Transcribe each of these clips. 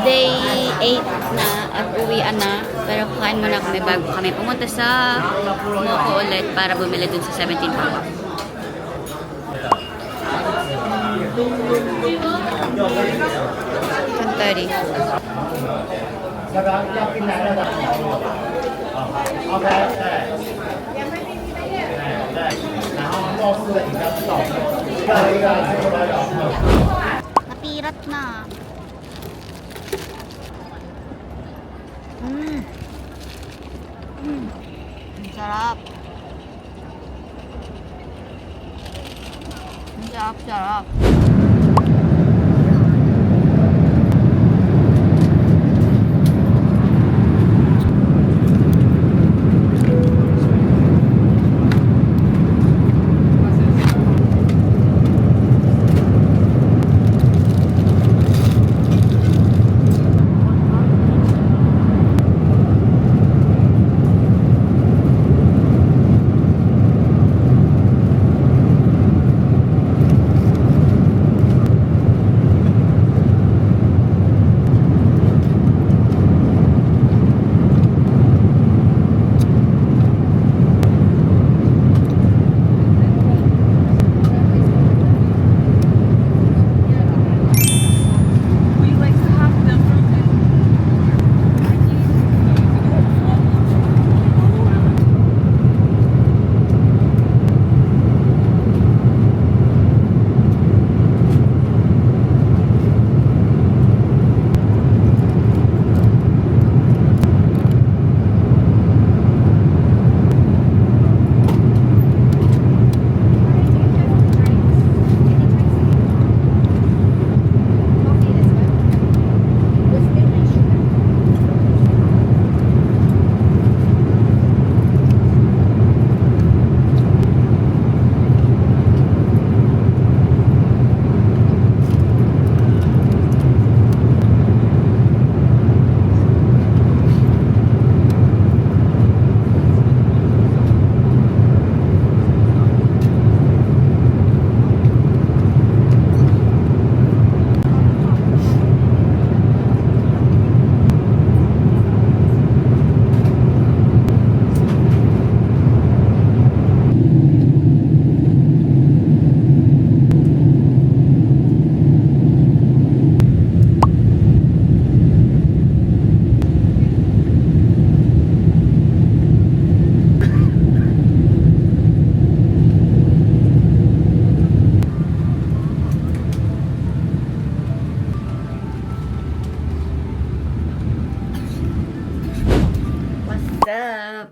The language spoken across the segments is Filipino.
day 8 na at uwian na. Pero kakain muna kami bago kami pumunta sa Moco ulit para bumili dun sa 17 Papa. $10.30. Napirat na. Ang sarap. Ang sarap.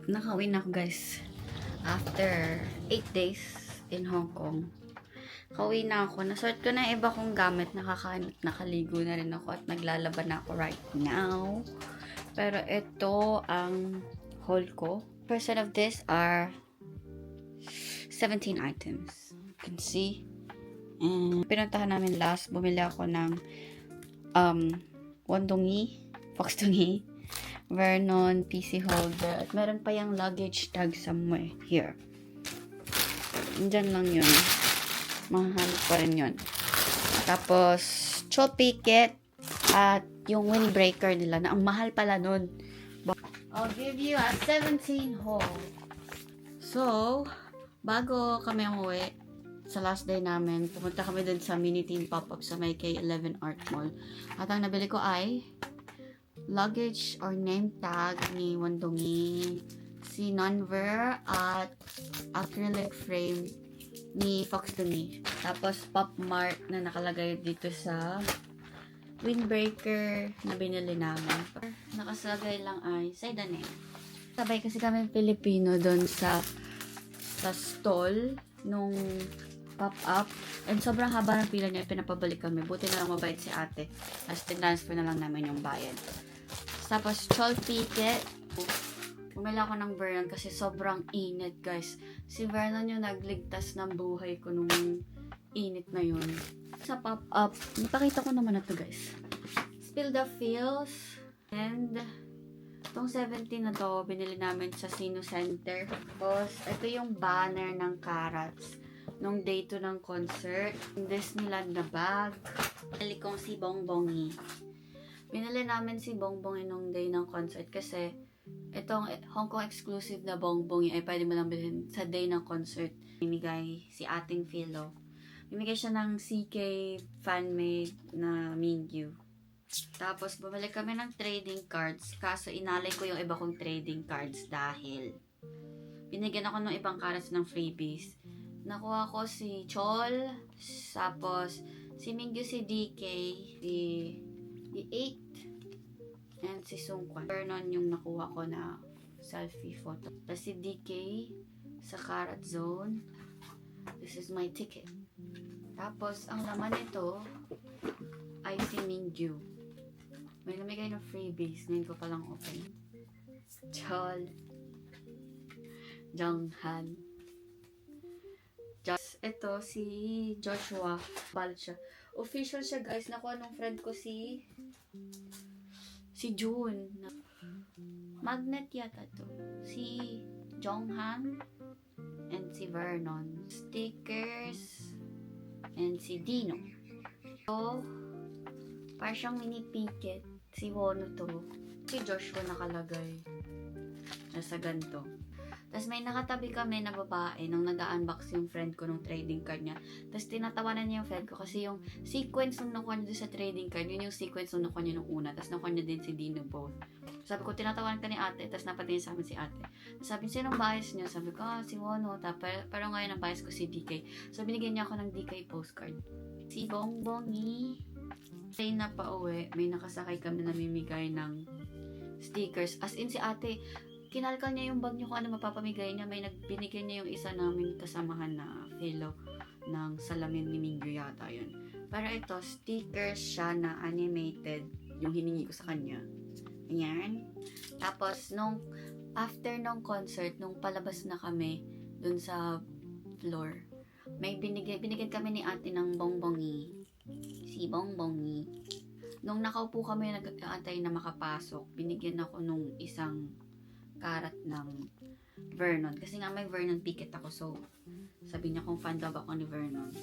Nakauwi na ako guys after 8 days in Hong Kong. Nakauwi na ako. Nasort ko na iba kong gamit. Nakaligo na rin ako at naglalaba na ako right now. Pero ito ang haul ko. Percent of this are 17 items. You can see. And pinuntahan namin last. Bumili ako ng Wandongi, Foxtongi, Vernon, PC holder, at meron pa yung luggage tag somewhere here. Diyan lang yun. Mahal pa rin yun. Tapos, Cho Picket at yung windbreaker nila na ang mahal pala nun. I'll give you a 17 haul. So, bago kami umuwi, sa last day namin, pumunta kami dun sa mini teen pop-up sa may K11 Art Mall. At ang nabili ko ay luggage or name tag ni Wandongi, si Nonver, at acrylic frame ni Foxtongi. Tapos Pop Mart na nakalagay dito sa windbreaker na binili namin. Nakasalagay lang ay say the name. Sabay kasi kami Pilipino doon sa stall nung pop-up. And sobrang haba ng pila niya, pinapabalik kami. Buti na lang mabait si ate. As transfer na lang namin yung bayad. Tapos, Cho Picket. Bumili ako ng Vernon kasi sobrang init, guys. Si Vernon yung nagligtas ng buhay ko nung init na yun. Sa pop-up, napakita ko naman na to, guys. Spill the Feels. And itong 17 na to, binili namin sa Sino Center. Tapos, ito yung banner ng Carrots nung day 2 ng concert. Disneyland na bag. Bili kong si Bongbongi. Binili namin si Bongbong nung day ng concert kasi itong Hong Kong exclusive na Bongbong ay pwede mo lang bilhin sa day ng concert. Bimigay si ating Philo. Bimigay siya ng CK fan-made na Mingyu. Tapos bumili kami ng trading cards kaso inalay ko yung iba kong trading cards dahil binigyan ako ng ibang cards ng freebies. Nakuha ko si Chol, tapos si Mingyu, si DK, si 8, and si Sungkwan. Vernon yung nakuha ko na selfie photo. Tapos si DK sa Karat Zone. This is my ticket. Tapos ang laman nito ay si Mingyu. May namigay ng freebies. Ngayon ko palang open. Chol. Jonghan. Ito si Joshua. Balat siya. Official siya guys. Nakuha nung friend ko si June. Magnet yata to. Si Jonghan and si Vernon. Stickers and si Dino. So, parang siyang mini picket. Si Wono to. Si Joshua nakalagay. Nasa ganito. Tapos may nakatabi kami na babae nung nag-unbox yung friend ko nung trading card niya. Tapos tinatawanan niya yung friend ko kasi yung sequence nung nakuha niya sa trading card, yun yung sequence nung nakuha niya nung una. Tapos nakuha niya din si Dino both. Sabi ko, tinatawanan ka ni ate. Tapos napatingin sa amin si ate. Sabi, sinong bias niya? Sabi ko, si Wono. Pero ngayon ang bias ko si DK. So binigyan niya ako ng DK postcard. Si Bongbongi. Say na pa uwi, may nakasakay kami na namimigay ng stickers. As in si ate, kinalkal niya yung bag niya kung ano mapapamigay niya. May nagbinigyan niya yung isa namin kasamahan na fellow ng salamin ni Mingyu yata yun. Pero ito, stickers siya na animated yung hiningi ko sa kanya. Ayan. Tapos, after nung concert, nung palabas na kami dun sa floor, may binigyan kami ni ate ng bongbongi. Si Bongbongi. Nung nakaupo kami nag-aantay na makapasok, binigyan ako nung isang karat ng Vernon. Kasi nga may Vernon picket ako. So, sabi niya kung fan daw ako ni Vernon.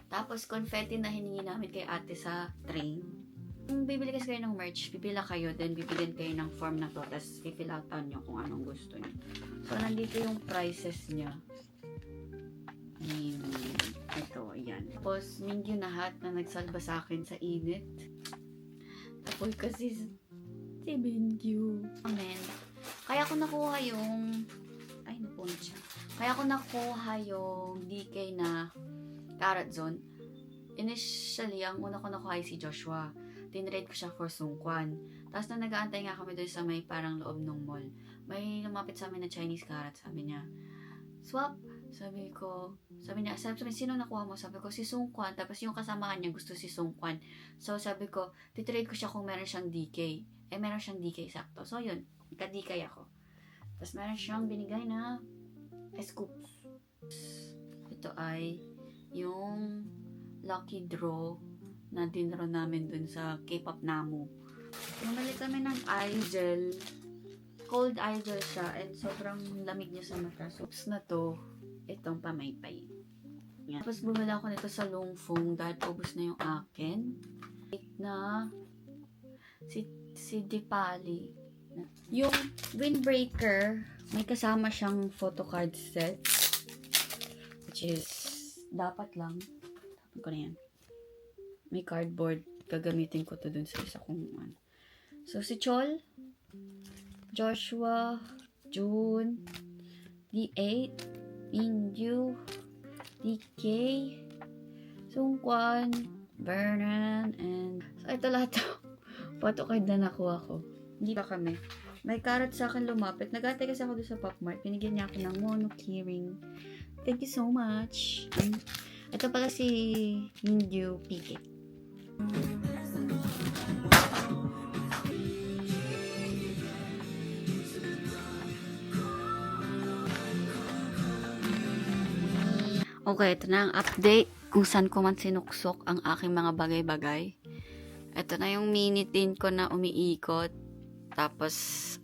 Tapos, confetti na hiningi namin kay ate sa train. Kung bibili kasi kayo ng merch, pipila kayo, then bibigyan kayo ng form na to, tapos fill outan nyo kung anong gusto nyo. So, nandito yung prices niya. Ito, ayan. Tapos, Mingyu na hat na nagsalba sa akin sa init. Tapos kasi si Mingyu. Amen. Kaya ko nakuha yung napunod siya. Kaya ko nakuha yung DK na Karat Zone. Initially, ang una ko nakuha ay si Joshua. Tinrade ko siya for Sungkwan. Tapos na nag-aantay nga kami doon sa may parang loob ng mall. May lumapit sa amin na Chinese karat. Sabi niya, swap. Sabi niya, sino nakuha mo? Sabi ko, si Sungkwan. Tapos yung kasamahan niya gusto si Sungkwan. So, sabi ko, titrade ko siya kung meron siyang DK. Meron siyang DK sakto. So, yun. Nagka-DK ako. Tapos, meron siyang binigay na scoops. Ito ay yung lucky draw na dinro namin dun sa K-pop Namu. Bumili kami ng eye gel. Cold eye gel siya. And sobrang lamig niya sa mata. So, na to. Itong pamaypay. Yan. Tapos bumili ako nito sa Longfeng dahil ubos na yung akin. Na si Dipali. Yung windbreaker, may kasama siyang photocard set. Which is, dapat lang. Tapos ko na yan. May cardboard. Gagamitin ko to dun sa isa kong ano. So, si Chol, Joshua, June, D8, Mingyu, DK, Sungkwan, Vernon, and so ito lahat to. Photocard na nakuha ko. Hindi pa kami. May karat sa akin lumapit. Nag-atay kasi ako doon sa Pop Mart. Pinigyan niya ako ng mono keyring. Thank you so much. Ito pala si Mingyu Picket. Okay, ito na ang update kung saan ko man sinuksok ang aking mga bagay-bagay. Ito na yung mini tin ko na umiikot. Tapos,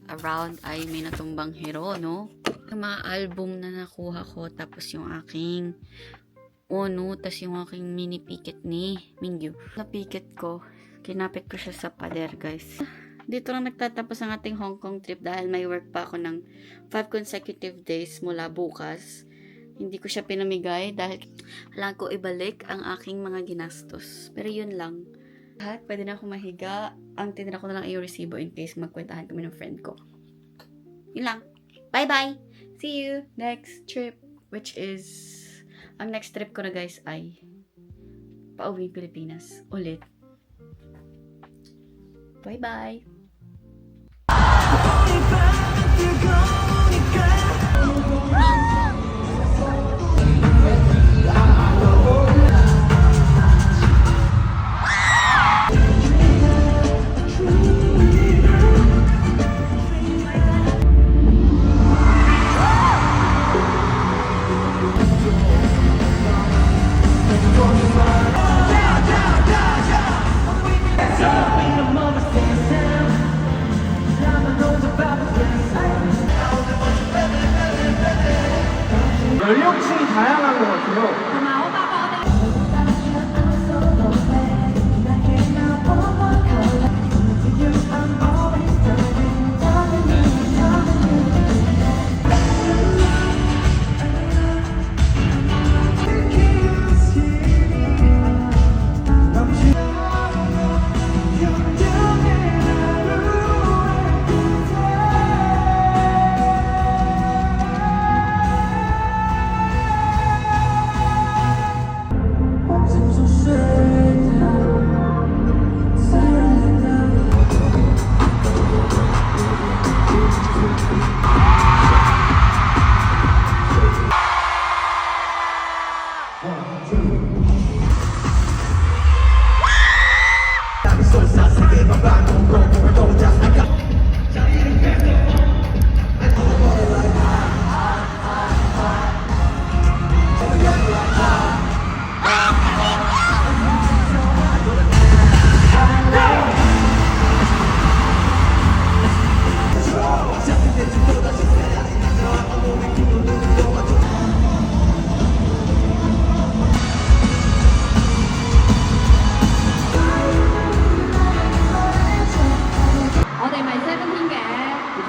around ay may natumbang hero, no? Yung mga album na nakuha ko. Tapos yung aking tapos yung aking mini picket ni Mingyu. Na picket ko, Kinapit ko siya sa pader, guys. Dito lang nagtatapos ang ating Hong Kong trip dahil may work pa ako ng 5 consecutive days mula bukas. Hindi ko siya pinamigay dahil kailangan ko ibalik ang aking mga ginastos. Pero yun lang. Lahat, pwede na akong mahiga. Ang tinira ko na lang yung resibo in case magkwentahan kami ng friend ko. Yun lang. Bye-bye! See you next trip. Which is, ang next trip ko na guys ay pauwi Pilipinas. Ulit. Bye-bye! 연령층이 다양한 것 같아요.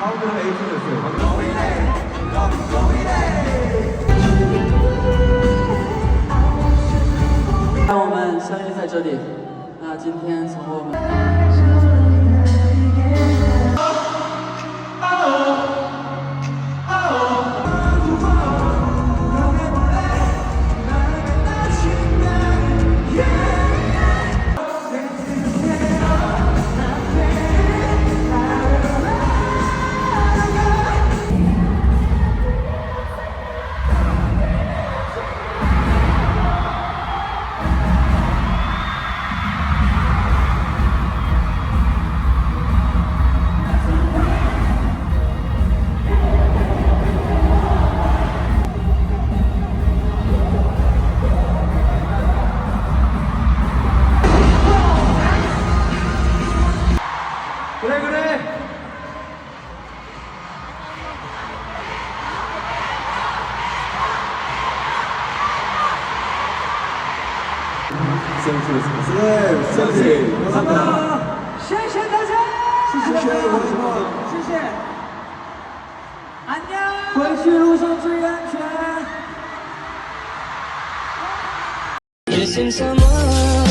가운데는 H였어요. 让我们相遇在这里。那今天从我们。 그래 그래. 네, 선생님. 감사합니다. 谢谢大家，谢谢我们，谢谢，安녕，回去路上注意安全。 Missing someone